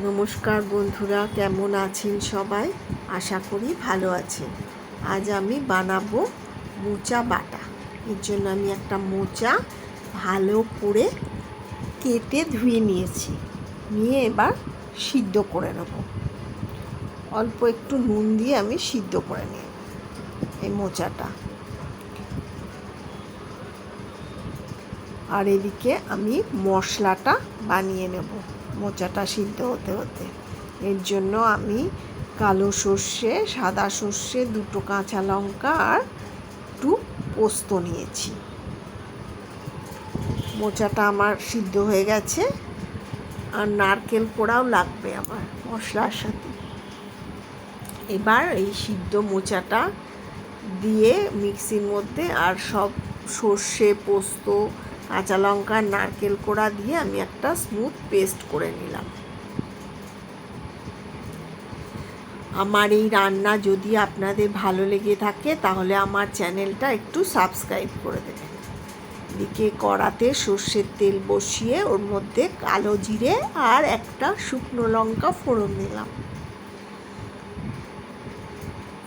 নমস্কার বন্ধুরা, কেমন আছেন সবাই? আশা করি ভালো আছেন। আজ আমি বানাবো মোচা বাটা। এর জন্য আমি একটা মোচা ভালো করে কেটে ধুয়ে নিয়েছি। নিয়ে এবার সিদ্ধ করে নেব। অল্প একটু নুন দিয়ে আমি সিদ্ধ করে নেব এই মোচাটা। আর এদিকে আমি মশলাটা বানিয়ে নেব মোচাটা সিদ্ধ হতে হতে। এর জন্য আমি কালো সর্ষে, সাদা সর্ষে, দুটো কাঁচা লঙ্কা আর একটু পোস্ত নিয়েছি। মোচাটা আমার সিদ্ধ হয়ে গেছে। আর নারকেল কোড়াও লাগবে আমার মশলার সাথে। এবার এই সিদ্ধ মোচাটা দিয়ে মিক্সির মধ্যে আর সব সর্ষে, পোস্ত, কাঁচা লঙ্কা, নারকেল কোড়া দিয়ে আমি একটা স্মুথ পেস্ট করে নিলাম। আমার এই রান্না যদি আপনাদের ভালো লেগে থাকে তাহলে আমার চ্যানেলটা একটু সাবস্ক্রাইব করে দেবেন। এদিকে কড়াতে সর্ষের তেল বসিয়ে ওর মধ্যে কালো জিরে আর একটা শুকনো লঙ্কা ফোড়ন দিলাম।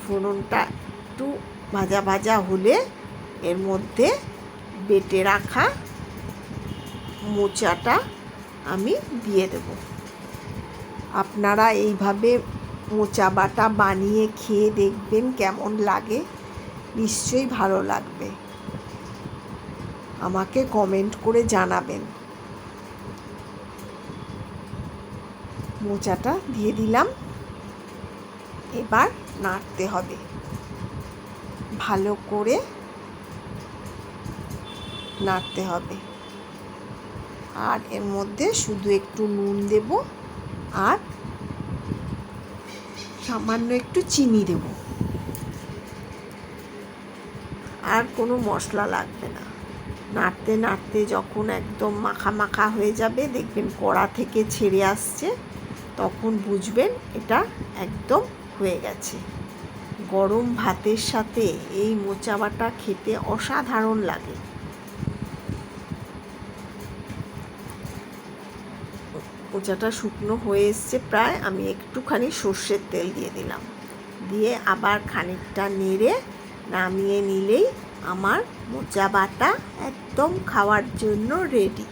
ফোড়নটা একটু ভাজা ভাজা হলে এর মধ্যে বেটে রাখা মোচাটা আমি দিয়ে দেব। আপনারা এইভাবে মোচা বাটা বানিয়ে খেয়ে দেখবেন কেমন লাগে। নিশ্চয়ই ভালো লাগবে। আমাকে কমেন্ট করে জানাবেন। মোচাটা দিয়ে দিলাম। এবার নাড়তে হবে, ভালো করে নাড়তে হবে। আর এর মধ্যে শুধু একটু নুন দেব আর সামান্য একটু চিনি দেব। আর কোনো মশলা লাগবে না। নাড়তে নাড়তে যখন একদম মাখা মাখা হয়ে যাবে, দেখবেন কড়া থেকে ছেড়ে আসছে, তখন বুঝবেন এটা একদম হয়ে গেছে। গরম ভাতের সাথে এই মোচা বাটা খেতে অসাধারণ লাগে। মোচাটা শুকনো হয়ে এসছে প্রায়। আমি একটুখানি সর্ষের তেল দিয়ে দিলাম। দিয়ে আবার খানিকটা নেড়ে নামিয়ে নিলেই আমার মোচা বাটা একদম খাওয়ার জন্য রেডি।